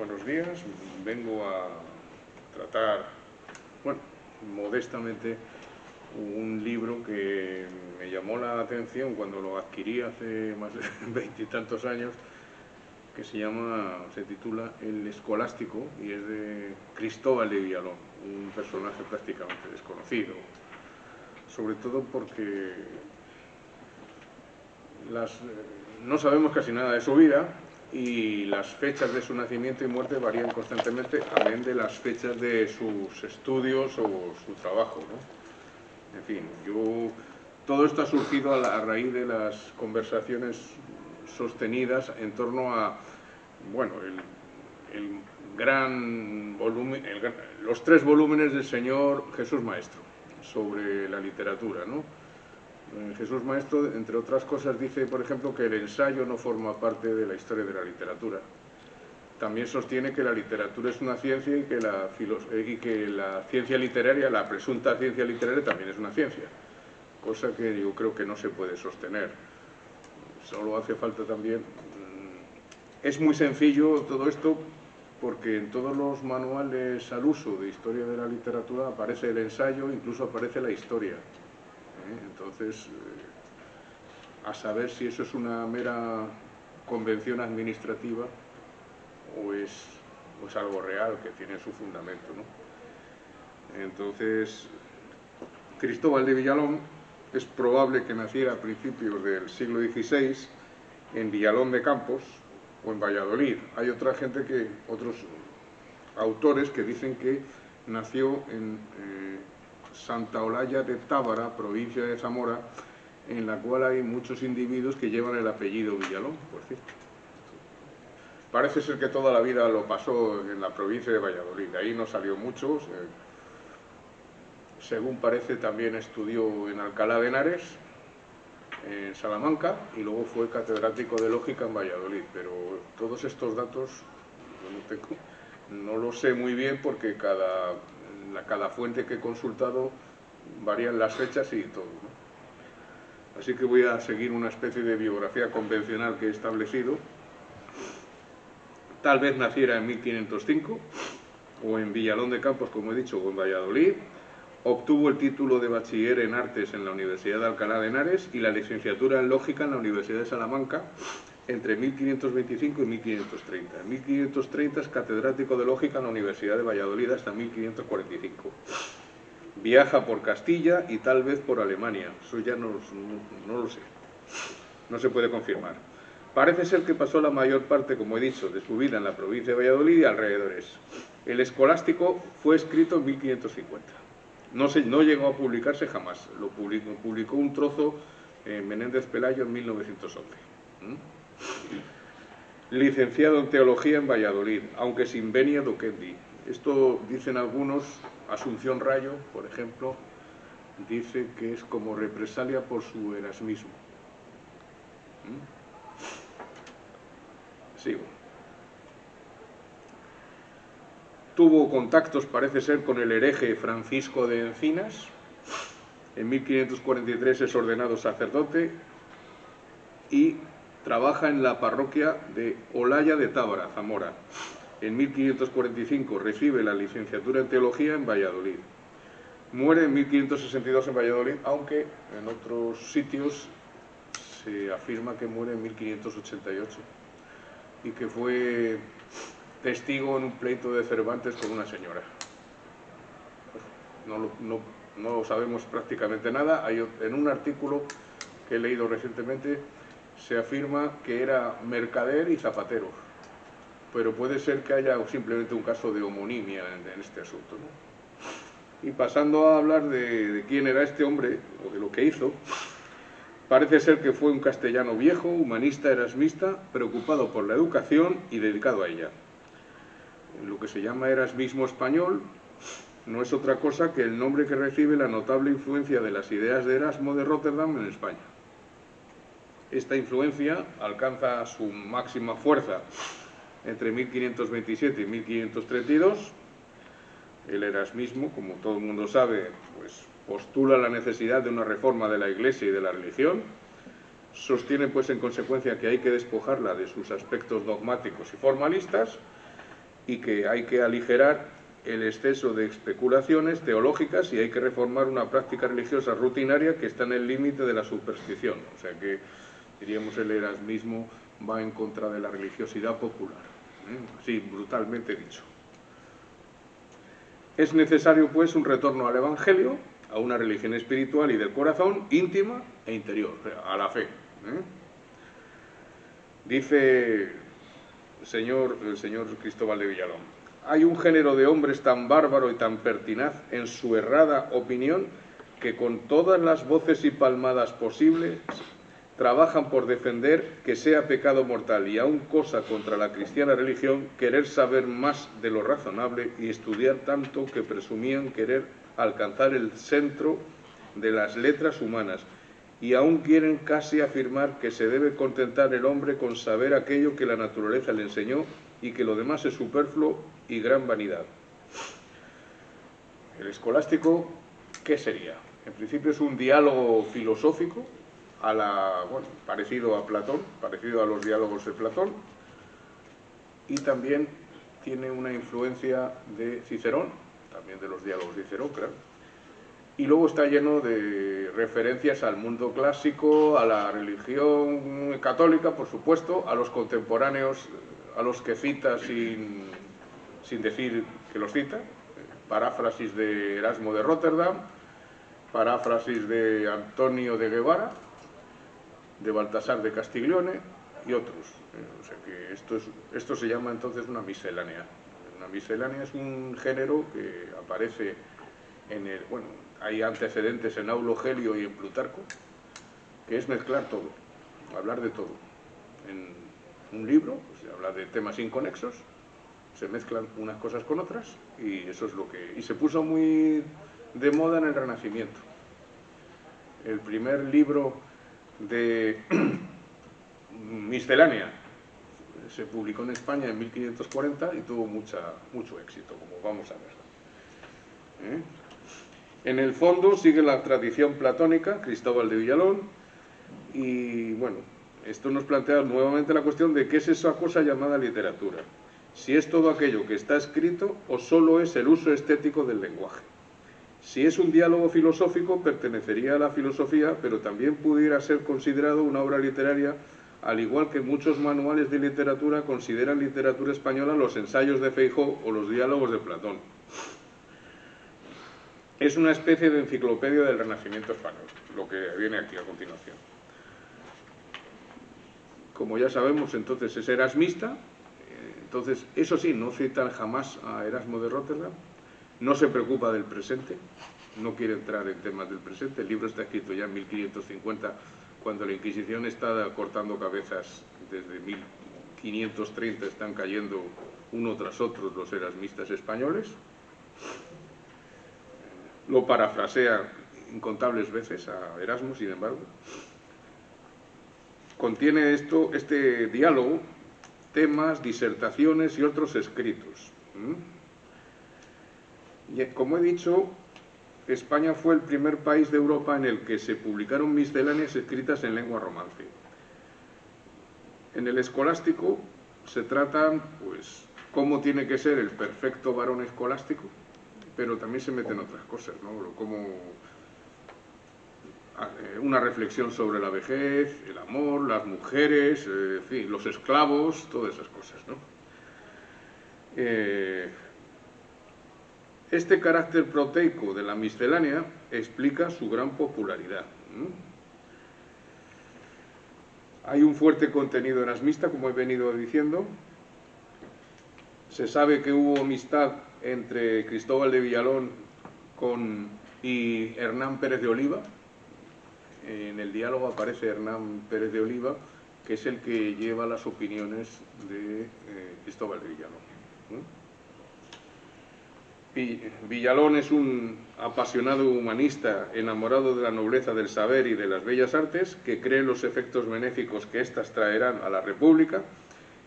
Buenos días. Vengo a tratar, bueno, modestamente, un libro que me llamó la atención cuando lo adquirí hace más de 20 y tantos años, que se titula El Escolástico, y es de Cristóbal de Villalón, un personaje prácticamente desconocido, sobre todo porque no sabemos casi nada de su vida, y las fechas de su nacimiento y muerte varían constantemente, amén de las fechas de sus estudios o su trabajo, ¿no? En fin, todo esto ha surgido a raíz de las conversaciones sostenidas en torno a, bueno, el gran volumen, los 3 volúmenes del señor Jesús Maestro sobre la literatura, ¿no? Jesús Maestro, entre otras cosas, dice, por ejemplo, que el ensayo no forma parte de la historia de la literatura. También sostiene que la literatura es una ciencia y que la ciencia literaria, la presunta ciencia literaria, también es una ciencia, cosa que yo creo que no se puede sostener. Solo hace falta también... Es muy sencillo todo esto porque en todos los manuales al uso de historia de la literatura aparece el ensayo, incluso aparece la historia. Entonces, a saber si eso es una mera convención administrativa o es algo real que tiene su fundamento, ¿no? Entonces, Cristóbal de Villalón es probable que naciera a principios del siglo XVI en Villalón de Campos o en Valladolid. Hay otros autores que dicen que nació en Santa Olalla de Tábara, provincia de Zamora, en la cual hay muchos individuos que llevan el apellido Villalón, por cierto. Parece ser que toda la vida lo pasó en la provincia de Valladolid, de ahí no salió mucho. Según parece, también estudió en Alcalá de Henares, en Salamanca, y luego fue catedrático de Lógica en Valladolid. Pero todos estos datos no los sé muy bien porque cada fuente que he consultado varían las fechas y todo, ¿no? Así que voy a seguir una especie de biografía convencional que he establecido. Tal vez naciera en 1505, o en Villalón de Campos, como he dicho, o en Valladolid. Obtuvo el título de bachiller en artes en la Universidad de Alcalá de Henares y la licenciatura en lógica en la Universidad de Salamanca entre 1525 y 1530. En 1530 es catedrático de lógica en la Universidad de Valladolid hasta 1545. Viaja por Castilla y tal vez por Alemania. Eso ya no lo sé. No se puede confirmar. Parece ser que pasó la mayor parte, como he dicho, de su vida en la provincia de Valladolid y alrededores. El Escolástico fue escrito en 1550. No llegó a publicarse jamás. Lo publicó un trozo Menéndez Pelayo en 1911. Licenciado en Teología en Valladolid, aunque sin venia docendi. Esto dicen algunos. Asunción Rayo, por ejemplo, dice que es como represalia por su erasmismo. Sigo. Tuvo contactos, parece ser, con el hereje Francisco de Encinas. En 1543 es ordenado sacerdote y trabaja en la parroquia de Olalla de Tábara, Zamora. En 1545 recibe la licenciatura en Teología en Valladolid. Muere en 1562 en Valladolid, aunque en otros sitios se afirma que muere en 1588 y que fue testigo en un pleito de Cervantes con una señora. No sabemos prácticamente nada. En un artículo que he leído recientemente se afirma que era mercader y zapatero, pero puede ser que haya simplemente un caso de homonimia en este asunto, ¿no? Y pasando a hablar de quién era este hombre, o de lo que hizo, parece ser que fue un castellano viejo, humanista, erasmista, preocupado por la educación y dedicado a ella. Lo que se llama erasmismo español no es otra cosa que el nombre que recibe la notable influencia de las ideas de Erasmo de Róterdam en España. Esta influencia alcanza su máxima fuerza entre 1527 y 1532. El erasmismo, como todo el mundo sabe, pues postula la necesidad de una reforma de la Iglesia y de la religión. Sostiene, pues, en consecuencia, que hay que despojarla de sus aspectos dogmáticos y formalistas, y que hay que aligerar el exceso de especulaciones teológicas y hay que reformar una práctica religiosa rutinaria que está en el límite de la superstición. O sea que, diríamos, el erasmismo va en contra de la religiosidad popular, así brutalmente dicho. Es necesario, pues, un retorno al Evangelio, a una religión espiritual y del corazón, íntima e interior, a la fe. Dice el señor Cristóbal de Villalón: hay un género de hombres tan bárbaro y tan pertinaz en su errada opinión que con todas las voces y palmadas posibles trabajan por defender que sea pecado mortal y aun cosa contra la cristiana religión querer saber más de lo razonable y estudiar tanto que presumían querer alcanzar el centro de las letras humanas, y aún quieren casi afirmar que se debe contentar el hombre con saber aquello que la naturaleza le enseñó y que lo demás es superfluo y gran vanidad. El escolástico, ¿qué sería? En principio es un diálogo filosófico parecido a Platón, parecido a los diálogos de Platón, y también tiene una influencia de Cicerón, también de los diálogos de Cicerón, claro. Y luego está lleno de referencias al mundo clásico, a la religión católica, por supuesto, a los contemporáneos, a los que cita sin decir que los cita, paráfrasis de Erasmo de Róterdam, paráfrasis de Antonio de Guevara, de Baltasar de Castiglione y otros. O sea que esto se llama entonces una miscelánea. Una miscelánea es un género que aparece en el... Bueno, hay antecedentes en Aulo Gelio y en Plutarco, que es mezclar todo, hablar de todo. En un libro se habla de temas inconexos, se mezclan unas cosas con otras, y eso es lo que... Y se puso muy de moda en el Renacimiento. El primer libro de miscelánea se publicó en España en 1540 y tuvo mucho éxito, como vamos a ver. En el fondo sigue la tradición platónica, Cristóbal de Villalón, y bueno, esto nos plantea nuevamente la cuestión de qué es esa cosa llamada literatura. Si es todo aquello que está escrito o solo es el uso estético del lenguaje. Si es un diálogo filosófico, pertenecería a la filosofía, pero también pudiera ser considerado una obra literaria, al igual que muchos manuales de literatura consideran literatura española los ensayos de Feijóo o los diálogos de Platón. Es una especie de enciclopedia del Renacimiento español, lo que viene aquí a continuación. Como ya sabemos, entonces es erasmista, entonces, eso sí, no cita jamás a Erasmo de Róterdam, no se preocupa del presente, no quiere entrar en temas del presente. El libro está escrito ya en 1550, cuando la Inquisición está cortando cabezas. Desde 1530 están cayendo uno tras otro los erasmistas españoles. Lo parafrasea incontables veces a Erasmo, sin embargo. Contiene este diálogo temas, disertaciones y otros escritos. Y como he dicho, España fue el primer país de Europa en el que se publicaron misceláneas escritas en lengua romance. En el escolástico se tratan, pues, cómo tiene que ser el perfecto varón escolástico, pero también se meten otras cosas, ¿no? Como una reflexión sobre la vejez, el amor, las mujeres, en fin, los esclavos, todas esas cosas, ¿no? Este carácter proteico de la miscelánea explica su gran popularidad. Hay un fuerte contenido erasmista, como he venido diciendo. Se sabe que hubo amistad entre Cristóbal de Villalón y Hernán Pérez de Oliva. En el diálogo aparece Hernán Pérez de Oliva, que es el que lleva las opiniones de Cristóbal de Villalón. Villalón es un apasionado humanista, enamorado de la nobleza del saber y de las bellas artes, que cree en los efectos benéficos que éstas traerán a la República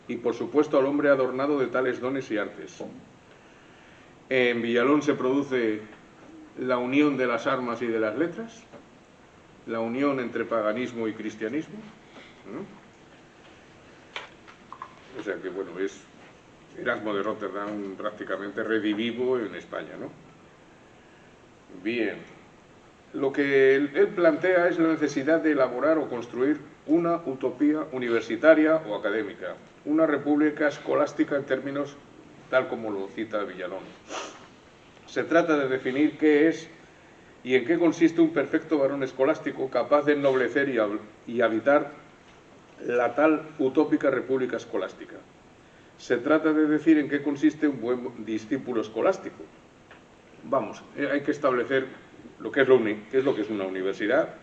y, por supuesto, al hombre adornado de tales dones y artes. En Villalón se produce la unión de las armas y de las letras, la unión entre paganismo y cristianismo. O sea que, bueno, es Erasmo de Rotterdam prácticamente redivivo en España, ¿no? Bien, lo que él plantea es la necesidad de elaborar o construir una utopía universitaria o académica, una república escolástica en términos tal como lo cita Villalón. Se trata de definir qué es y en qué consiste un perfecto varón escolástico capaz de ennoblecer y habitar la tal utópica república escolástica. Se trata de decir en qué consiste un buen discípulo escolástico. Vamos, hay que establecer qué es lo que es una universidad,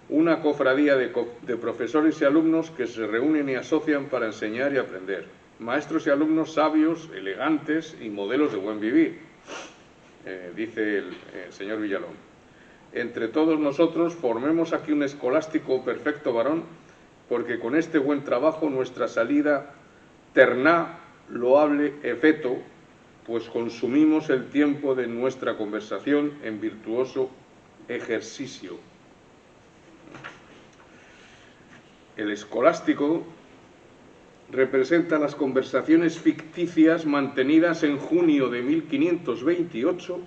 una cofradía de profesores y alumnos que se reúnen y asocian para enseñar y aprender, maestros y alumnos sabios, elegantes y modelos de buen vivir, dice el señor Villalón. Entre todos nosotros formemos aquí un escolástico perfecto varón, porque con este buen trabajo nuestra salida terná loable efeto, pues consumimos el tiempo de nuestra conversación en virtuoso ejercicio. El escolástico representa las conversaciones ficticias mantenidas en junio de 1528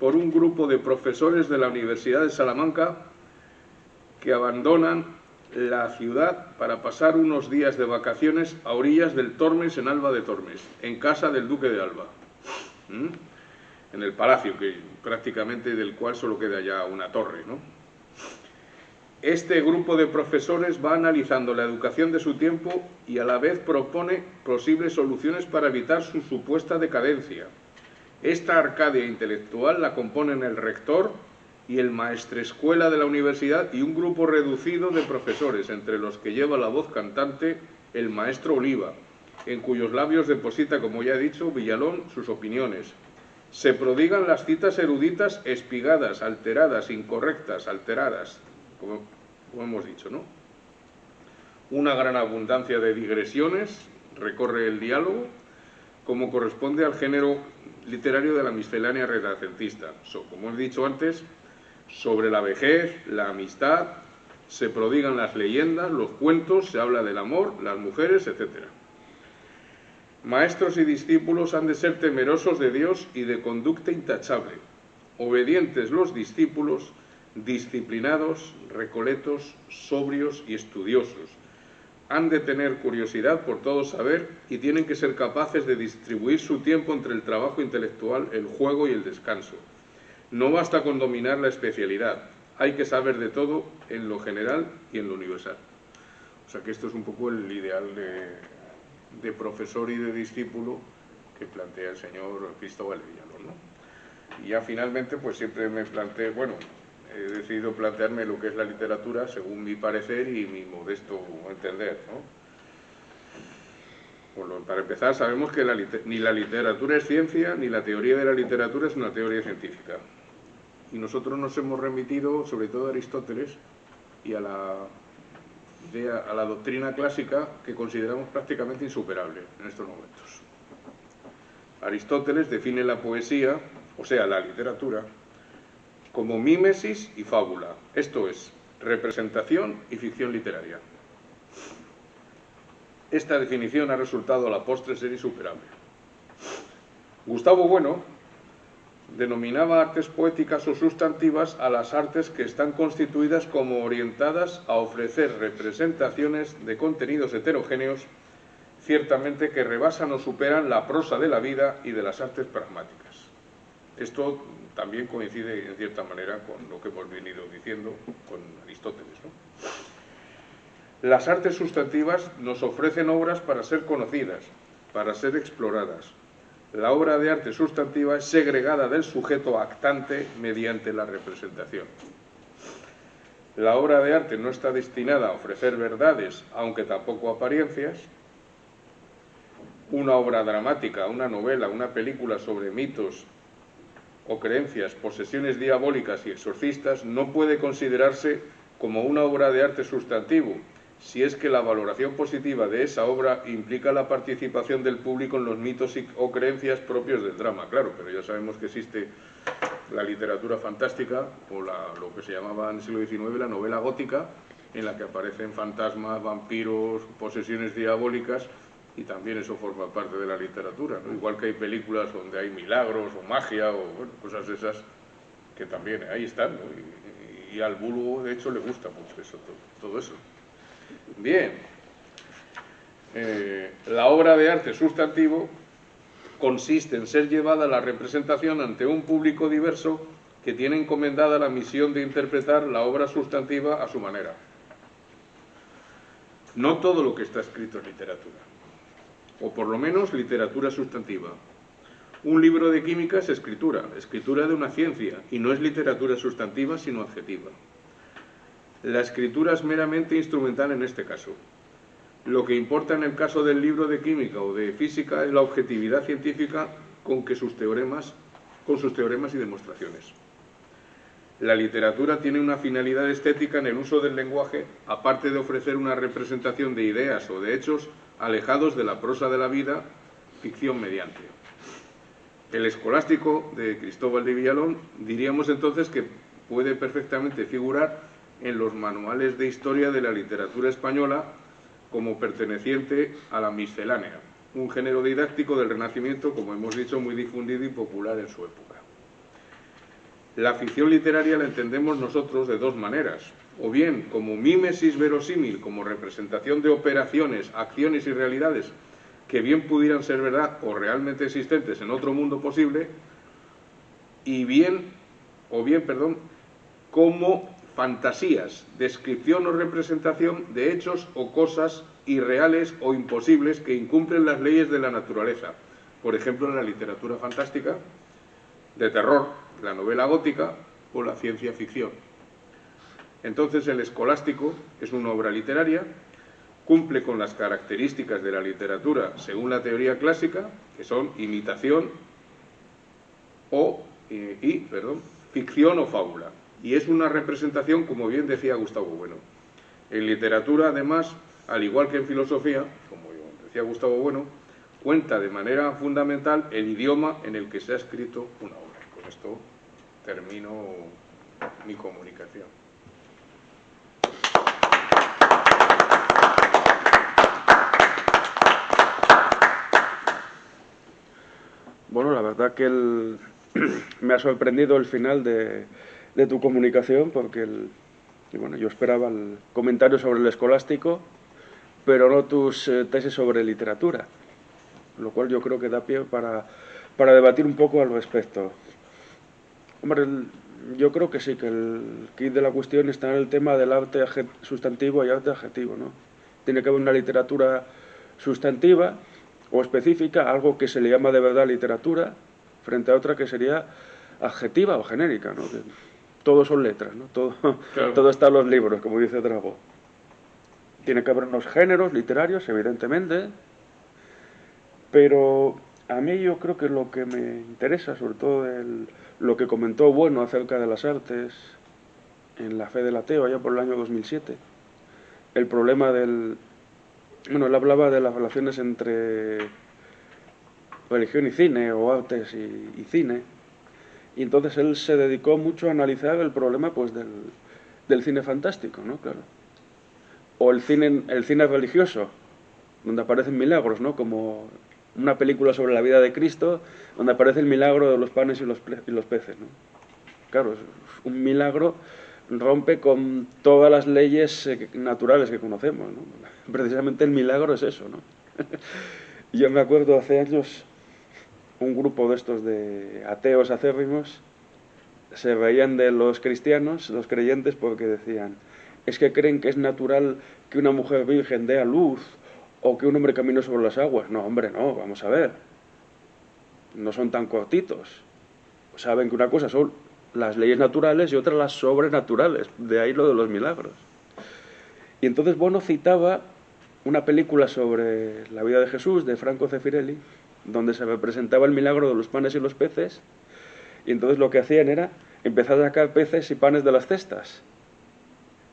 por un grupo de profesores de la Universidad de Salamanca que abandonan la ciudad para pasar unos días de vacaciones a orillas del Tormes, en Alba de Tormes, en casa del duque de Alba, en el palacio, que prácticamente del cual solo queda ya una torre, ¿no? Este grupo de profesores va analizando la educación de su tiempo y a la vez propone posibles soluciones para evitar su supuesta decadencia. Esta Arcadia intelectual la componen el rector y el maestrescuela de la universidad y un grupo reducido de profesores, entre los que lleva la voz cantante el maestro Oliva, en cuyos labios deposita, como ya he dicho, Villalón sus opiniones. Se prodigan las citas eruditas espigadas, alteradas, incorrectas, alteradas, como hemos dicho, ¿no? Una gran abundancia de digresiones recorre el diálogo, como corresponde al género literario de la miscelánea renacentista. Como he dicho antes, sobre la vejez, la amistad, se prodigan las leyendas, los cuentos, se habla del amor, las mujeres, etc. Maestros y discípulos han de ser temerosos de Dios y de conducta intachable, obedientes los discípulos, disciplinados, recoletos, sobrios y estudiosos. Han de tener curiosidad por todo saber y tienen que ser capaces de distribuir su tiempo entre el trabajo intelectual, el juego y el descanso. No basta con dominar la especialidad, hay que saber de todo en lo general y en lo universal. O sea que esto es un poco el ideal de profesor y de discípulo que plantea el señor Cristóbal de Villalón, ¿no? Y ya finalmente, pues siempre me planteé, bueno, he decidido plantearme lo que es la literatura según mi parecer y mi modesto entender, ¿no? Para empezar, sabemos que ni la literatura es ciencia, ni la teoría de la literatura es una teoría científica. Y nosotros nos hemos remitido, sobre todo a Aristóteles y a la doctrina clásica, que consideramos prácticamente insuperable en estos momentos. Aristóteles define la poesía, o sea, la literatura, como mímesis y fábula, esto es, representación y ficción literaria. Esta definición ha resultado a la postre ser insuperable. Gustavo Bueno denominaba artes poéticas o sustantivas a las artes que están constituidas como orientadas a ofrecer representaciones de contenidos heterogéneos, ciertamente que rebasan o superan la prosa de la vida y de las artes pragmáticas. Esto también coincide en cierta manera con lo que hemos venido diciendo con Aristóteles, ¿no? Las artes sustantivas nos ofrecen obras para ser conocidas, para ser exploradas. La obra de arte sustantiva es segregada del sujeto actante mediante la representación. La obra de arte no está destinada a ofrecer verdades, aunque tampoco apariencias. Una obra dramática, una novela, una película sobre mitos o creencias, posesiones diabólicas y exorcistas no puede considerarse como una obra de arte sustantivo, si es que la valoración positiva de esa obra implica la participación del público en los mitos o creencias propios del drama. Claro, pero ya sabemos que existe la literatura fantástica, o lo que se llamaba en el siglo XIX la novela gótica, en la que aparecen fantasmas, vampiros, posesiones diabólicas, y también eso forma parte de la literatura, ¿no? Igual que hay películas donde hay milagros o magia o bueno, cosas de esas que también ahí están, ¿no? Y al vulgo de hecho le gusta mucho eso, todo eso. Bien, la obra de arte sustantivo consiste en ser llevada a la representación ante un público diverso que tiene encomendada la misión de interpretar la obra sustantiva a su manera. No todo lo que está escrito es literatura, o por lo menos literatura sustantiva. Un libro de química es escritura de una ciencia, y no es literatura sustantiva, sino adjetiva. La escritura es meramente instrumental en este caso. Lo que importa en el caso del libro de química o de física es la objetividad científica con sus teoremas y demostraciones. La literatura tiene una finalidad estética en el uso del lenguaje, aparte de ofrecer una representación de ideas o de hechos alejados de la prosa de la vida, ficción mediante. El escolástico de Cristóbal de Villalón diríamos entonces que puede perfectamente figurar en los manuales de historia de la literatura española como perteneciente a la miscelánea, un género didáctico del Renacimiento, como hemos dicho, muy difundido y popular en su época. La ficción literaria la entendemos nosotros de dos maneras, o bien como mímesis verosímil, como representación de operaciones, acciones y realidades que bien pudieran ser verdad o realmente existentes en otro mundo posible, como fantasías, descripción o representación de hechos o cosas irreales o imposibles que incumplen las leyes de la naturaleza. Por ejemplo, en la literatura fantástica, de terror, la novela gótica o la ciencia ficción. Entonces, el escolástico es una obra literaria, cumple con las características de la literatura según la teoría clásica, que son imitación ficción o fábula. Y es una representación, como bien decía Gustavo Bueno. En literatura, además, al igual que en filosofía, como decía Gustavo Bueno, cuenta de manera fundamental el idioma en el que se ha escrito una obra. Con esto termino mi comunicación. Bueno, la verdad que me ha sorprendido el final de tu comunicación, porque yo esperaba el comentario sobre el escolástico, pero no tus tesis sobre literatura, lo cual yo creo que da pie para debatir un poco al respecto. Hombre, yo creo que sí, que el quid de la cuestión está en el tema del arte sustantivo y arte adjetivo, ¿no? Tiene que haber una literatura sustantiva o específica, algo que se le llama de verdad literatura, frente a otra que sería adjetiva o genérica, ¿no? Todo son letras, ¿no? Todo está en los libros, como dice Dragó. Tiene que haber unos géneros literarios, evidentemente, pero a mí yo creo que lo que me interesa, sobre todo lo que comentó Bueno acerca de las artes en La fe del ateo, allá por el año 2007, el problema él hablaba de las relaciones entre religión y cine, o artes y cine, y entonces él se dedicó mucho a analizar el problema pues del cine fantástico, ¿no? Claro. O el cine religioso, donde aparecen milagros, ¿no? Como una película sobre la vida de Cristo, donde aparece el milagro de los panes y los peces, ¿no? Claro, un milagro rompe con todas las leyes naturales que conocemos, ¿no? Precisamente el milagro es eso, ¿no? Yo me acuerdo hace años, un grupo de estos de ateos acérrimos se reían de los cristianos, los creyentes, porque decían, es que creen que es natural que una mujer virgen dé a luz o que un hombre camine sobre las aguas. No, hombre, no, vamos a ver. No son tan cortitos. Saben que una cosa son las leyes naturales y otra las sobrenaturales. De ahí lo de los milagros. Y entonces Bono citaba una película sobre la vida de Jesús, de Franco Zeffirelli, donde se representaba el milagro de los panes y los peces, y entonces lo que hacían era empezar a sacar peces y panes de las cestas.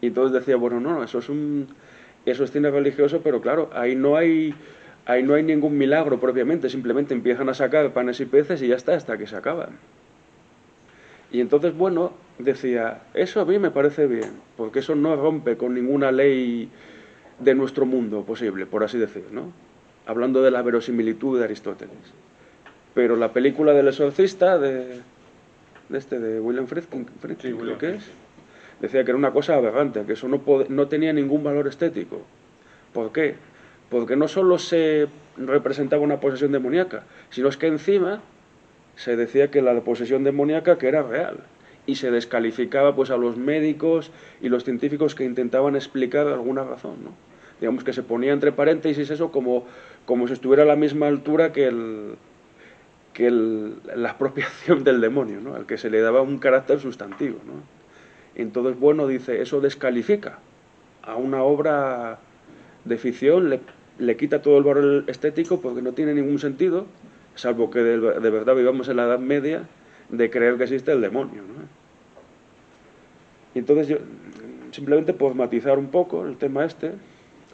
Y entonces decía, bueno, no, eso es cine religioso, pero claro, ahí no hay ningún milagro propiamente, simplemente empiezan a sacar panes y peces y ya está, hasta que se acaban. Y entonces, bueno, decía, eso a mí me parece bien, porque eso no rompe con ninguna ley de nuestro mundo posible, por así decir, ¿no? hablando de la verosimilitud de Aristóteles. Pero la película del exorcista de William Friedkin, Sí, creo que es, decía que era una cosa aberrante, que eso no tenía ningún valor estético. ¿Por qué? Porque no solo se representaba una posesión demoníaca, sino es que encima se decía que la posesión demoníaca que era real, y se descalificaba pues a los médicos y los científicos que intentaban explicar alguna razón, ¿no? Digamos que se ponía entre paréntesis eso como si estuviera a la misma altura que la apropiación del demonio, ¿no? Al que se le daba un carácter sustantivo, ¿no? Entonces, bueno, dice, eso descalifica a una obra de ficción, le quita todo el valor estético porque no tiene ningún sentido, salvo que de verdad vivamos en la Edad Media, de creer que existe el demonio, ¿no? Y entonces yo, simplemente por matizar un poco el tema este,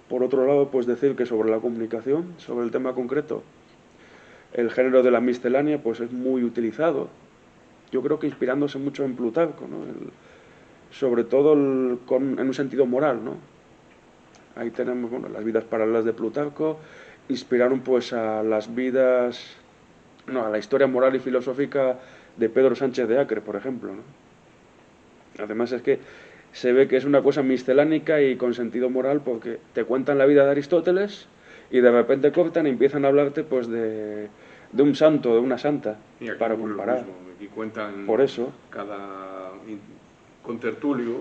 por otro lado, pues decir que sobre la comunicación, sobre el tema concreto, el género de la miscelánea pues es muy utilizado, yo creo que inspirándose mucho en Plutarco, ¿no? Sobre todo en un sentido moral, ¿no? Ahí tenemos, bueno, las vidas paralelas de Plutarco, inspiraron pues a las vidas, no, a la historia moral y filosófica de Pedro Sánchez de Acre, por ejemplo, ¿no? Además es que se ve que es una cosa miscelánica y con sentido moral porque te cuentan la vida de Aristóteles y de repente cortan y empiezan a hablarte pues de un santo, de una santa, para comparar. Aquí cuentan por eso cada contertulio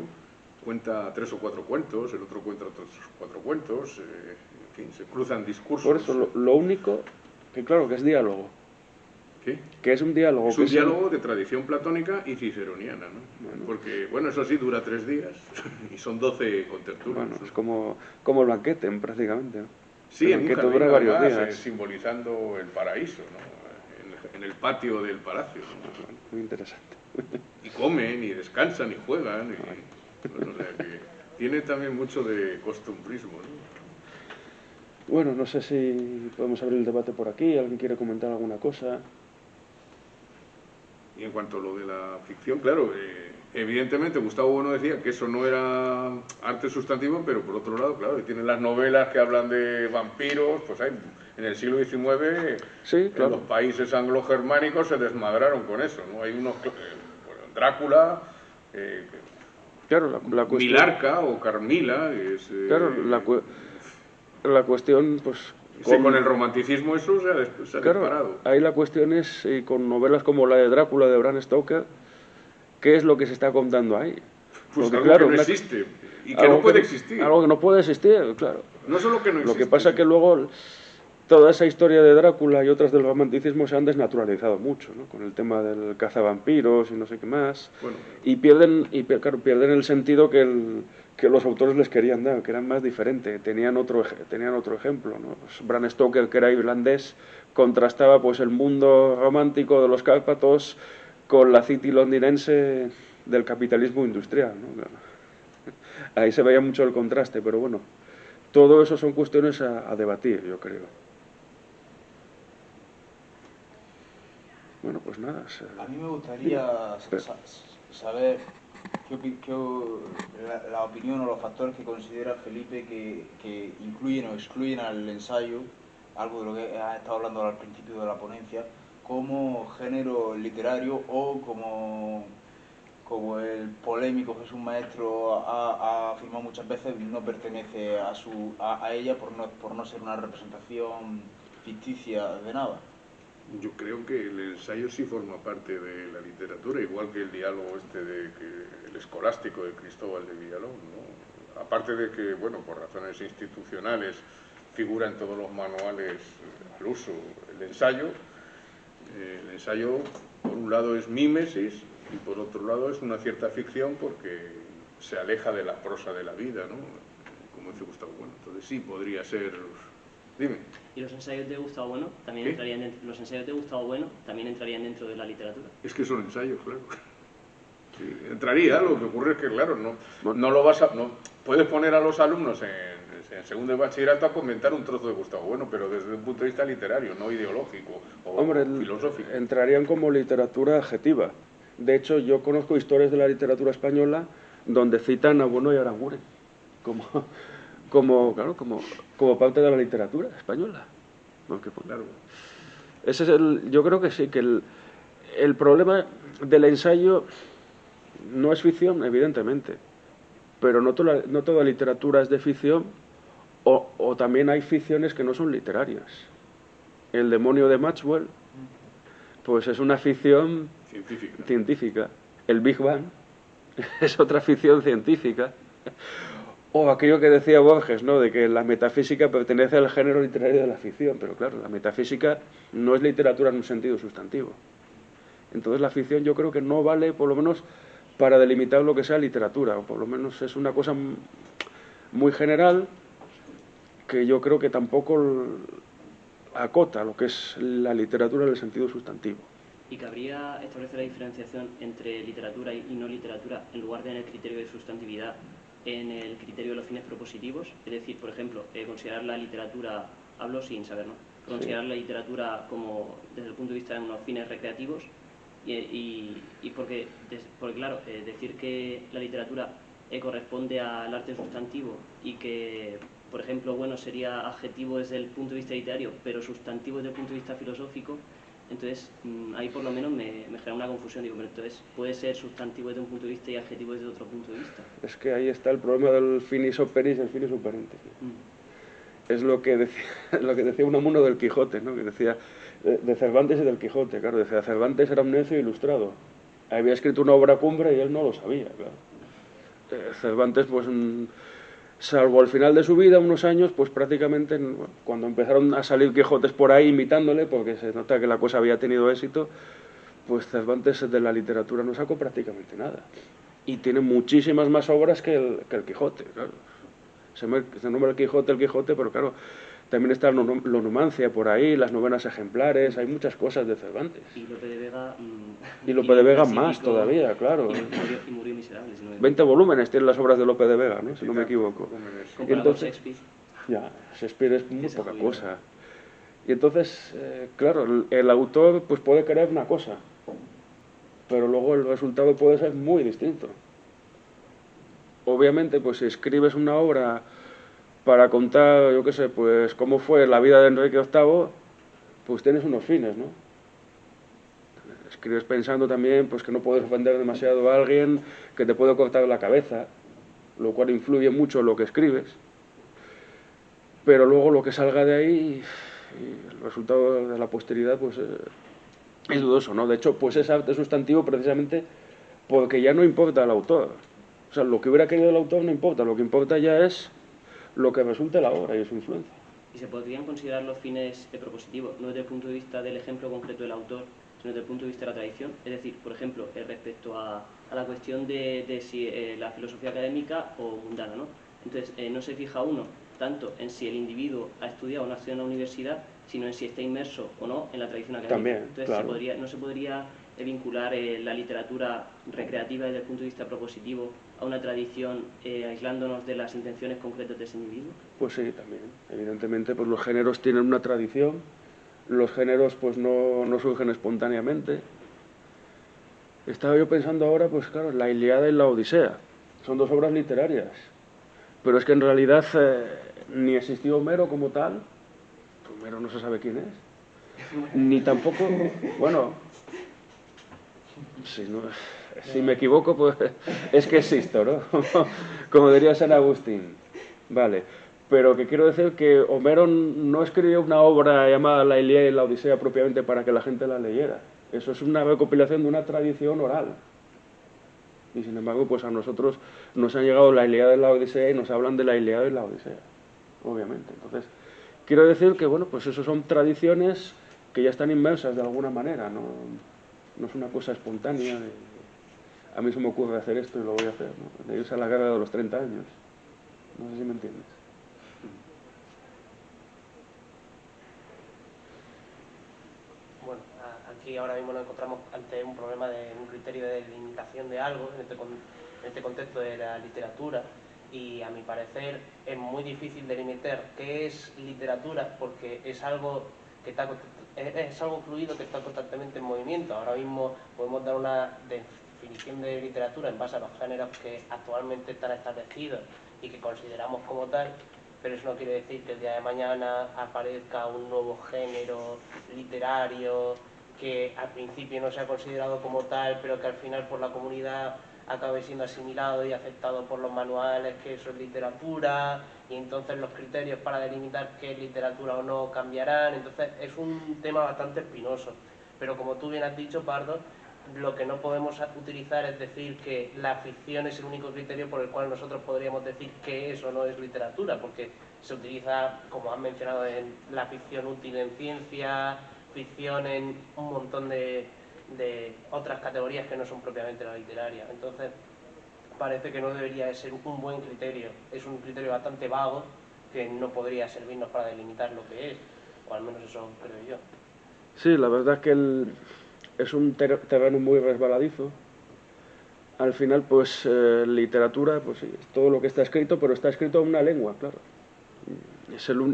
cuenta 3 o 4 cuentos, el otro cuenta otros 4 cuentos, en fin, se cruzan discursos. Por eso lo único que claro que es diálogo. ¿Qué? Que es un diálogo. Es un diálogo de tradición platónica y ciceroniana, ¿no? Bueno. Porque, bueno, eso sí, dura 3 días y son 12 contertulios. Bueno, es como el banquete, prácticamente, ¿no? Sí, el banquete dura varios días. Simbolizando el paraíso, ¿no? En el patio del palacio, ¿no? Bueno, muy interesante. Y comen, y descansan, y juegan, y, bueno, o sea que tiene también mucho de costumbrismo, ¿no? Bueno, no sé si podemos abrir el debate por aquí, ¿alguien quiere comentar alguna cosa? Y en cuanto a lo de la ficción, claro, evidentemente Gustavo Bueno decía que eso no era arte sustantivo, pero por otro lado, claro, tienen las novelas que hablan de vampiros, pues hay, en el siglo XIX, sí, claro. En los países anglo-germánicos se desmadraron con eso, ¿no? Hay unos, Drácula, claro, la cuestión, Milarca o Carmila, es, claro, la cuestión, pues... con el romanticismo eso se ha claro, disparado. Ahí la cuestión es, con novelas como la de Drácula de Bram Stoker, ¿qué es lo que se está contando ahí? Pues porque, algo claro, que no existe y que no puede existir. Algo que no puede existir, claro. No solo que no existe. Lo que pasa es que luego toda esa historia de Drácula y otras del romanticismo se han desnaturalizado mucho, ¿no? Con el tema del cazavampiros y no sé qué más. Bueno, y pierden el sentido que los autores les querían dar, que eran más diferentes, tenían otro ejemplo, ¿no? Pues Bram Stoker, que era irlandés, contrastaba pues el mundo romántico de los Cárpatos con la city londinense del capitalismo industrial, ¿no? Claro. Ahí se veía mucho el contraste, pero bueno, todo eso son cuestiones a debatir, yo creo. Bueno, pues nada. A mí me gustaría saber la opinión o los factores que considera Felipe que incluyen o excluyen al ensayo, algo de lo que has estado hablando al principio de la ponencia, como género literario o como el polémico Jesús Maestro ha afirmado muchas veces, no pertenece a ella por no ser una representación ficticia de nada. Yo creo que el ensayo sí forma parte de la literatura, igual que el diálogo el escolástico de Cristóbal de Villalón, ¿no? Aparte de que, bueno, por razones institucionales figura en todos los manuales al uso el ensayo por un lado es mímesis y por otro lado es una cierta ficción porque se aleja de la prosa de la vida, ¿no? Como dice Gustavo Bueno, entonces sí podría ser... Dime. ¿Y los ensayos de Gustavo Bueno también entrarían dentro de la literatura? Es que son ensayos, claro. Sí, entraría, lo que ocurre es que, claro, no lo vas a... No, puedes poner a los alumnos en segundo de bachillerato a comentar un trozo de Gustavo Bueno, pero desde un punto de vista literario, no ideológico o filosófico. Entrarían como literatura adjetiva. De hecho, yo conozco historias de la literatura española donde citan a Bueno y Aranguren como parte de la literatura española. Aunque, pues, Claro. ese es yo creo que sí, que el problema del ensayo no es ficción, evidentemente, pero no toda literatura es de ficción, o también hay ficciones que no son literarias. El demonio de Maxwell, pues es una ficción científica. El Big Bang es otra ficción científica. O aquello que decía Borges, ¿no? De que la metafísica pertenece al género literario de la ficción, pero claro, la metafísica no es literatura en un sentido sustantivo. Entonces la ficción yo creo que no vale, por lo menos, para delimitar lo que sea literatura, o por lo menos es una cosa muy general que yo creo que tampoco acota lo que es la literatura en el sentido sustantivo. ¿Y cabría establecer la diferenciación entre literatura y no literatura en lugar de en el criterio de sustantividad, en el criterio de los fines propositivos? Es decir, por ejemplo, considerar la literatura, hablo sin saber, ¿no? Considerar la literatura como desde el punto de vista de unos fines recreativos porque claro, decir que la literatura corresponde al arte sustantivo y que, por ejemplo, bueno, sería adjetivo desde el punto de vista literario, pero sustantivo desde el punto de vista filosófico, entonces ahí por lo menos me genera una confusión. Digo, pero entonces puede ser sustantivo desde un punto de vista y adjetivo desde otro punto de vista. Es que ahí está el problema del finis operis y el finis operante. Es lo que decía Unamuno del Quijote, ¿no? Que decía de Cervantes y del Quijote, claro, decía Cervantes era un necio ilustrado, había escrito una obra cumbre y él no lo sabía, claro. Cervantes, pues salvo al final de su vida, unos años, pues prácticamente cuando empezaron a salir Quijotes por ahí imitándole, porque se nota que la cosa había tenido éxito, pues Cervantes de la literatura no sacó prácticamente nada, y tiene muchísimas más obras que el Quijote, claro. Se nombra el Quijote, pero claro, también está la Numancia por ahí, las novenas ejemplares, hay muchas cosas de Cervantes. Y Lope de Vega... y Lope de Vega más todavía, claro. Y murió miserable. Si no 20 volúmenes tienen las obras de Lope de Vega, ¿no? Si no me equivoco. Y entonces, Shakespeare. Ya, Shakespeare es muy poca cosa. Y entonces, claro, el autor pues puede querer una cosa, pero luego el resultado puede ser muy distinto. Obviamente, pues si escribes una obra para contar, yo qué sé, pues cómo fue la vida de Enrique VIII, pues tienes unos fines, ¿no? Escribes pensando también pues que no puedes ofender demasiado a alguien, que te puede cortar la cabeza, lo cual influye mucho en lo que escribes. Pero luego lo que salga de ahí, y el resultado de la posteridad, pues es dudoso, ¿no? De hecho, pues es arte sustantivo precisamente porque ya no importa al autor. O sea, lo que hubiera querido el autor no importa, lo que importa ya es lo que resulte la obra y su influencia. ¿Y se podrían considerar los fines propositivos, no desde el punto de vista del ejemplo concreto del autor, sino desde el punto de vista de la tradición? Es decir, por ejemplo, respecto a la cuestión de si la filosofía académica o mundana, ¿no? Entonces, no se fija uno tanto en si el individuo ha estudiado o no ha estudiado en una universidad, sino en si está inmerso o no en la tradición académica. También, entonces, claro. no se podría vincular la literatura recreativa desde el punto de vista propositivo a una tradición aislándonos de las intenciones concretas de ese individuo. Pues sí, también. Evidentemente, pues los géneros tienen una tradición, los géneros pues no surgen espontáneamente. Estaba yo pensando ahora, pues claro, la Ilíada y la Odisea. Son dos obras literarias. Pero es que en realidad ni existió Homero como tal. Homero no se sabe quién es. Ni tampoco, bueno, si me equivoco, pues es que existo, ¿no? Como diría San Agustín. Vale. Pero que quiero decir que Homero no escribió una obra llamada La Ilíada y la Odisea propiamente para que la gente la leyera. Eso es una recopilación de una tradición oral. Y sin embargo, pues a nosotros nos han llegado la Ilíada y la Odisea y nos hablan de la Ilíada y la Odisea, obviamente. Entonces, quiero decir que, bueno, pues eso son tradiciones que ya están inmersas de alguna manera, no es una cosa espontánea de, a mí se me ocurre hacer esto y lo voy a hacer, ¿no? De irse a la guerra de los 30 años. No sé si me entiendes. Bueno, aquí ahora mismo nos encontramos ante un problema de un criterio de limitación de algo en este contexto de la literatura, y a mi parecer es muy difícil delimitar qué es literatura porque es algo que es algo fluido que está constantemente en movimiento. Ahora mismo podemos dar una definición de literatura en base a los géneros que actualmente están establecidos y que consideramos como tal, pero eso no quiere decir que el día de mañana aparezca un nuevo género literario que al principio no sea considerado como tal, pero que al final por la comunidad acabe siendo asimilado y aceptado por los manuales, que eso es literatura, y entonces los criterios para delimitar qué es literatura o no cambiarán. Entonces es un tema bastante espinoso, pero como tú bien has dicho, Pardo, lo que no podemos utilizar es decir que la ficción es el único criterio por el cual nosotros podríamos decir que eso no es literatura, porque se utiliza, como han mencionado, en la ficción útil en ciencia, ficción en un montón de otras categorías que no son propiamente la literaria. Entonces parece que no debería de ser un buen criterio, es un criterio bastante vago que no podría servirnos para delimitar lo que es, o al menos eso creo yo. Sí, la verdad es que es un terreno muy resbaladizo. Al final, pues literatura, pues sí, es todo lo que está escrito, pero está escrito en una lengua, claro.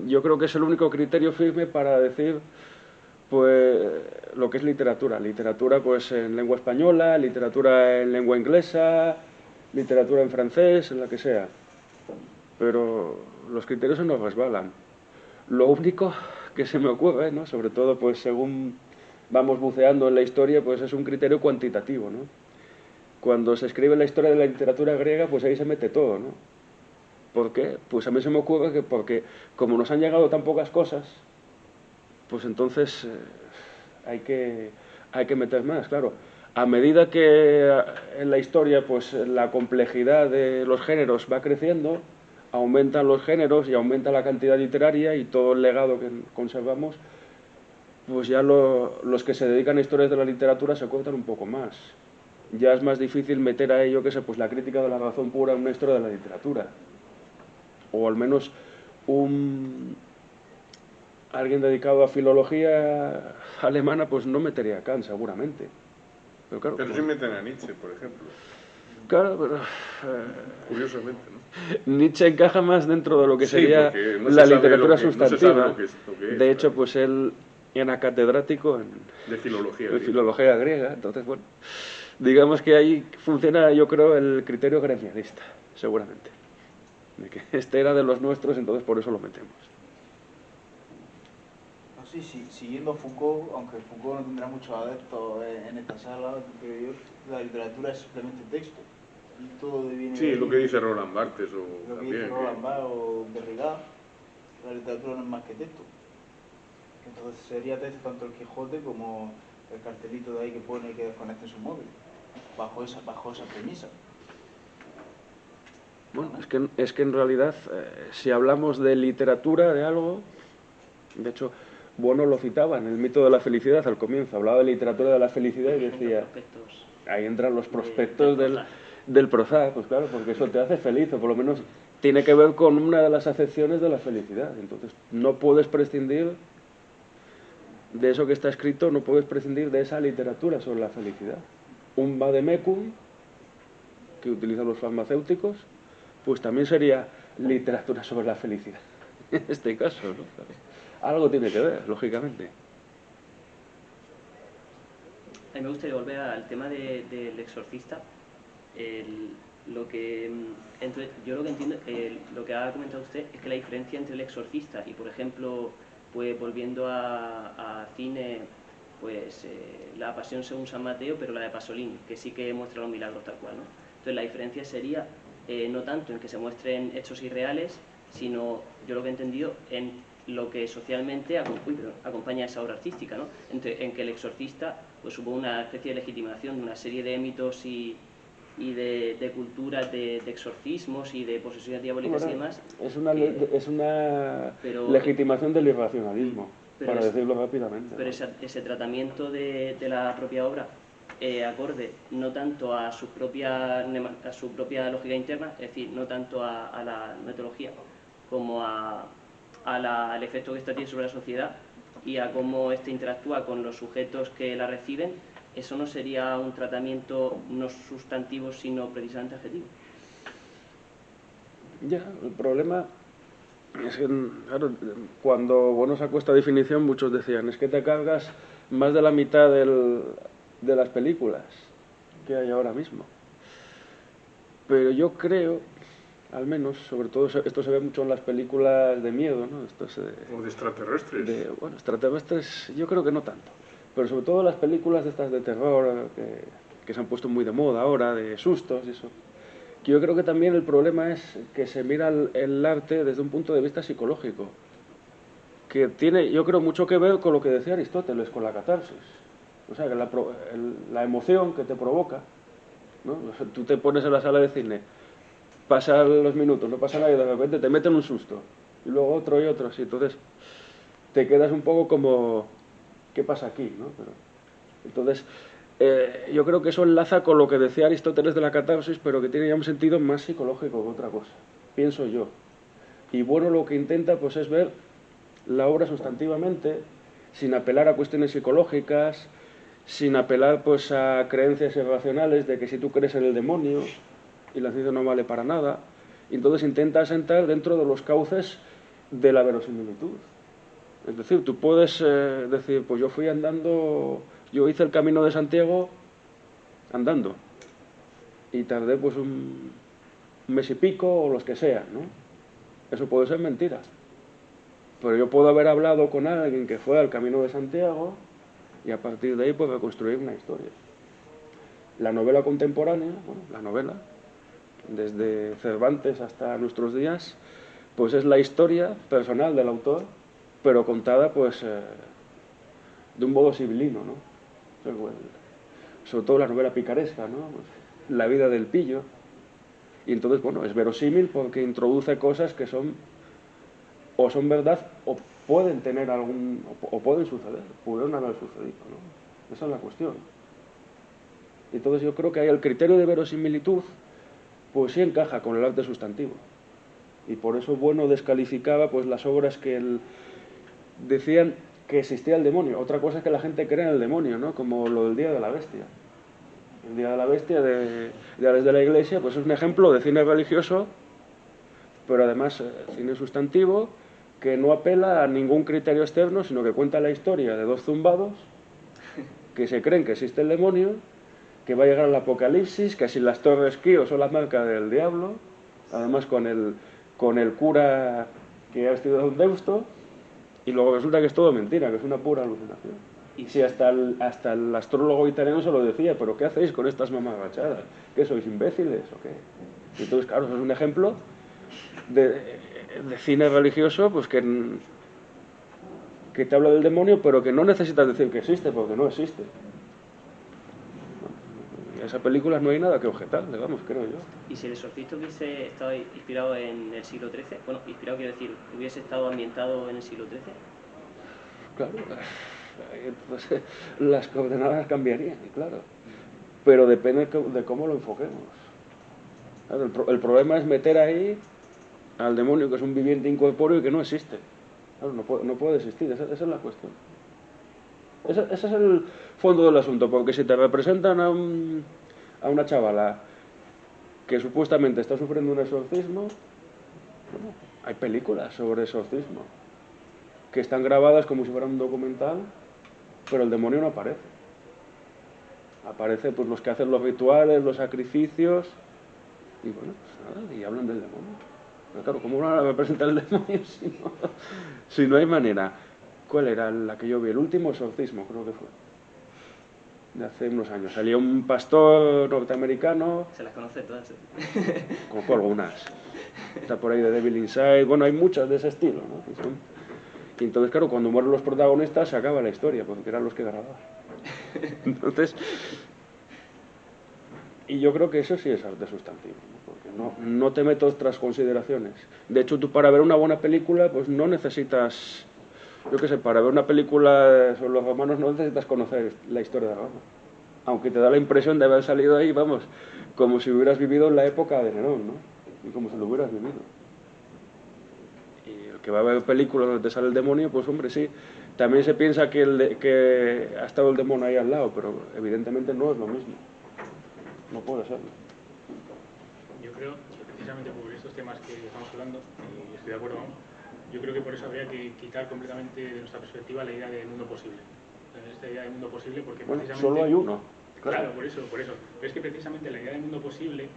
Yo creo que es el único criterio firme para decir pues lo que es literatura. Literatura pues en lengua española, literatura en lengua inglesa, literatura en francés, en la que sea. Pero los criterios se nos resbalan. Lo único que se me ocurre, ¿no? Sobre todo pues según vamos buceando en la historia, pues es un criterio cuantitativo, ¿no? Cuando se escribe la historia de la literatura griega, pues ahí se mete todo, ¿no? ¿Por qué? Pues a mí se me ocurre que porque como nos han llegado tan pocas cosas, pues entonces hay que meter más, claro. A medida que en la historia pues la complejidad de los géneros va creciendo, aumentan los géneros y aumenta la cantidad literaria y todo el legado que conservamos, pues ya los que se dedican a historias de la literatura se cortan un poco más. Ya es más difícil meter a ello, que sé, pues la crítica de la razón pura en una historia de la literatura. O al menos alguien dedicado a filología alemana, pues no metería a Kant, seguramente. Pero claro, Pero sí meten a Nietzsche, por ejemplo. Claro, pero Curiosamente, ¿no? Nietzsche encaja más dentro de lo que Sí, sería porque no la se sabe literatura lo que- no se sustantiva. sabe lo que es, De hecho, claro. pues él era catedrático De filología. en griega. filología griega, entonces, bueno, digamos que ahí funciona, yo creo, el criterio gremialista, seguramente. De que este era de los nuestros, entonces por eso lo metemos. No, sí, sí, siguiendo Foucault, aunque Foucault no tendrá muchos adeptos en esta sala, creo yo, la literatura es simplemente texto. Y todo viene Sí, de lo ahí. que dice Roland Barthes o Lo que también. dice Roland Barthes o Derrida, la literatura no es más que texto. Entonces sería texto tanto el Quijote como el cartelito de ahí que pone que desconecte su móvil, bajo esa premisa. Bueno, es que en realidad, si hablamos de literatura, de algo, de hecho, Bono lo citaba en el mito de la felicidad al comienzo, hablaba de literatura de la felicidad y decía, Prospectos ahí entran los prospectos del del Prozac, pues claro, porque eso te hace feliz, o por lo menos tiene que ver con una de las acepciones de la felicidad. Entonces, no puedes prescindir de eso que está escrito, no puedes prescindir de esa literatura sobre la felicidad. Un vademecum, que utilizan los farmacéuticos, pues también sería literatura sobre la felicidad. En este caso, ¿no? Algo tiene que ver, lógicamente. A mí me gustaría volver al tema del exorcista. Entonces, yo lo que entiendo, lo que ha comentado usted, es que la diferencia entre el exorcista y, por ejemplo, pues volviendo a cine, pues la Pasión según San Mateo, pero la de Pasolini, que sí que muestra los milagros tal cual, ¿no? Entonces la diferencia sería no tanto en que se muestren hechos irreales, sino, yo lo que he entendido, en lo que socialmente acompaña esa obra artística, ¿no? En que el exorcista pues hubo una especie de legitimación de una serie de mitos y de culturas de exorcismos y de posesiones diabólicas y demás. Es una pero- legitimación del irracionalismo, pero para es- decirlo rápidamente. Pero ¿no? ese tratamiento de la propia obra, acorde no tanto a su propia lógica interna, es decir, no tanto a la metodología, como al efecto que esta tiene sobre la sociedad y a cómo éste interactúa con los sujetos que la reciben, eso no sería un tratamiento no sustantivo, sino precisamente adjetivo. Ya, el problema es que, claro, cuando Bono sacó esta definición, muchos decían, es que te cargas más de la mitad de las películas que hay ahora mismo. Pero yo creo al menos, sobre todo esto se ve mucho en las películas de miedo, ¿no? O de extraterrestres. Bueno, extraterrestres yo creo que no tanto, pero sobre todo las películas de estas de terror que se han puesto muy de moda ahora, de sustos y eso. Que yo creo que también el problema es que se mira el arte desde un punto de vista psicológico, que tiene, yo creo, mucho que ver con lo que decía Aristóteles, con la catarsis. O sea, que la emoción que te provoca, ¿no? Tú te pones en la sala de cine, pasan los minutos, no pasa nada y de repente te meten un susto, y luego otro y otro, así. Entonces te quedas un poco como, ¿qué pasa aquí? ¿No? Entonces, yo creo que eso enlaza con lo que decía Aristóteles de la catarsis, pero que tiene ya un sentido más psicológico que otra cosa, pienso yo. Y bueno, lo que intenta pues es ver la obra sustantivamente, sin apelar a cuestiones psicológicas, sin apelar pues a creencias irracionales de que si tú crees en el demonio y la ciencia no vale para nada, y entonces intenta asentar dentro de los cauces de la verosimilitud. Es decir, tú puedes decir, pues yo fui andando, yo hice el Camino de Santiago andando y tardé pues un mes y pico o los que sea, ¿no? Eso puede ser mentira, pero yo puedo haber hablado con alguien que fue al Camino de Santiago y a partir de ahí pues reconstruir una historia. La novela contemporánea, bueno, la novela, desde Cervantes hasta nuestros días, pues es la historia personal del autor, pero contada pues de un modo sibilino, ¿no? Sobre todo la novela picaresca, ¿no? Pues, la vida del pillo. Y entonces, bueno, es verosímil porque introduce cosas que son verdad o pueden tener o pueden suceder, pudieron haber sucedido, ¿no? Esa es la cuestión. Entonces yo creo que ahí el criterio de verosimilitud pues sí encaja con el arte sustantivo. Y por eso Bueno descalificaba pues las obras que decían que existía el demonio. Otra cosa es que la gente cree en el demonio, ¿no? Como lo del Día de la Bestia. El Día de la Bestia de Ares de la Iglesia pues es un ejemplo de cine religioso, pero además cine sustantivo, que no apela a ningún criterio externo, sino que cuenta la historia de dos zumbados que se creen que existe el demonio, que va a llegar el apocalipsis, que si las torres Kío son la marca del diablo, además con el cura que ha vestido de un deusto, y luego resulta que es todo mentira, que es una pura alucinación. Y si hasta el astrólogo italiano se lo decía, pero ¿qué hacéis con estas mamarrachadas? ¿Qué sois, imbéciles o qué? Y entonces, claro, eso es un ejemplo de cine religioso pues que te habla del demonio, pero que no necesitas decir que existe, porque no existe. En esa película no hay nada que objetarle, vamos, creo yo. ¿Y si el exorcista hubiese estado inspirado en el siglo XIII? Bueno, inspirado quiero decir, ¿hubiese estado ambientado en el siglo XIII? Claro, entonces las coordenadas cambiarían, claro. Pero depende de cómo lo enfoquemos. Claro, el problema es meter ahí al demonio, que es un viviente incorpóreo y que no existe. Claro, no puede existir, esa es la cuestión. Ese es el fondo del asunto, porque si te representan a una chavala que supuestamente está sufriendo un exorcismo, bueno, hay películas sobre exorcismo que están grabadas como si fuera un documental, pero el demonio no aparece. Aparece pues los que hacen los rituales, los sacrificios, y bueno, pues nada, y hablan del demonio. Pero claro, ¿cómo van a representar el demonio si no hay manera? ¿Cuál era la que yo vi? El último exorcismo, creo que fue. De hace unos años. Salía un pastor norteamericano. Se las conoce todas. Conozco algunas. Está por ahí de Devil Inside. Bueno, hay muchas de ese estilo, ¿no? Y entonces, claro, cuando mueren los protagonistas se acaba la historia, porque eran los que grababan. Entonces, y yo creo que eso sí es arte sustantivo, ¿no? Porque no te meto otras consideraciones. De hecho, tú para ver una buena película, pues no necesitas, yo qué sé, para ver una película sobre los romanos no necesitas conocer la historia de Roma. Aunque te da la impresión de haber salido ahí, vamos, como si hubieras vivido en la época de Nerón, ¿no? Y como si lo hubieras vivido. Y el que va a ver películas donde te sale el demonio, pues hombre, sí. También se piensa que ha estado el demonio ahí al lado, pero evidentemente no es lo mismo. No puede serlo. Yo creo que precisamente por estos temas que estamos hablando, y estoy de acuerdo, yo creo que por eso habría que quitar completamente de nuestra perspectiva la idea del mundo posible. Esta idea del mundo posible porque bueno, precisamente... solo hay uno. Claro, por eso. Pero es que precisamente la idea del mundo posible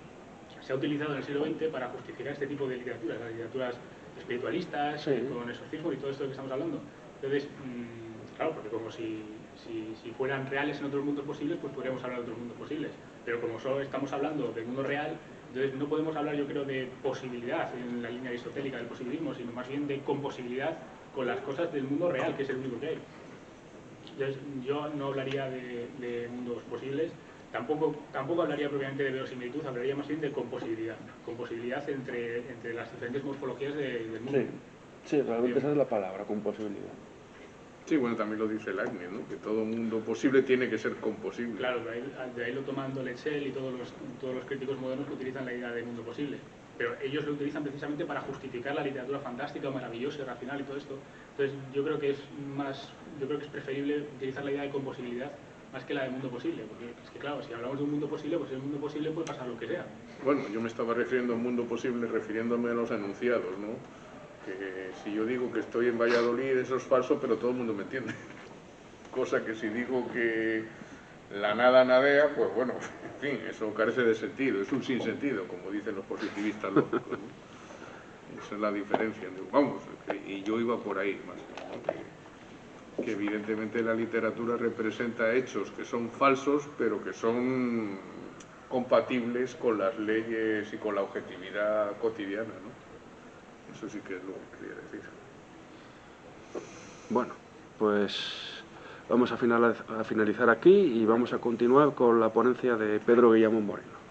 se ha utilizado en el siglo XX para justificar este tipo de literaturas, las literaturas espiritualistas, Sí. con exorcismo y todo esto que estamos hablando. Entonces, claro, porque como si fueran reales en otros mundos posibles, pues podríamos hablar de otros mundos posibles. Pero como solo estamos hablando del mundo real, entonces no podemos hablar, yo creo, de posibilidad en la línea aristotélica del posibilismo, sino más bien de composibilidad con las cosas del mundo real, que es el único que hay. Entonces, yo no hablaría de mundos posibles, tampoco hablaría propiamente de verosimilitud, hablaría más bien de composibilidad entre las diferentes morfologías del mundo. Sí, sí, realmente esa es la palabra, composibilidad. Sí, bueno, también lo dice Leibniz, ¿no? Que todo mundo posible tiene que ser composible. Claro, de ahí lo toman Dolezal y todos los críticos modernos que utilizan la idea de mundo posible. Pero ellos lo utilizan precisamente para justificar la literatura fantástica, maravillosa, irracional y todo esto. Entonces, yo creo que es preferible utilizar la idea de composibilidad más que la de mundo posible, porque es que claro, si hablamos de un mundo posible, pues en el mundo posible puede pasar lo que sea. Bueno, yo me estaba refiriendo a un mundo posible refiriéndome a los enunciados, ¿no? Que si yo digo que estoy en Valladolid, eso es falso, pero todo el mundo me entiende. Cosa que si digo que la nada nadea, pues bueno, en fin, eso carece de sentido, es un sinsentido, como dicen los positivistas lógicos, ¿no? Esa es la diferencia. Vamos, y yo iba por ahí más, ¿no? Que evidentemente la literatura representa hechos que son falsos, pero que son compatibles con las leyes y con la objetividad cotidiana, ¿no? Eso sí que es lo que quería decir. Bueno, pues vamos a finalizar aquí y vamos a continuar con la ponencia de Pedro Guillamón Moreno.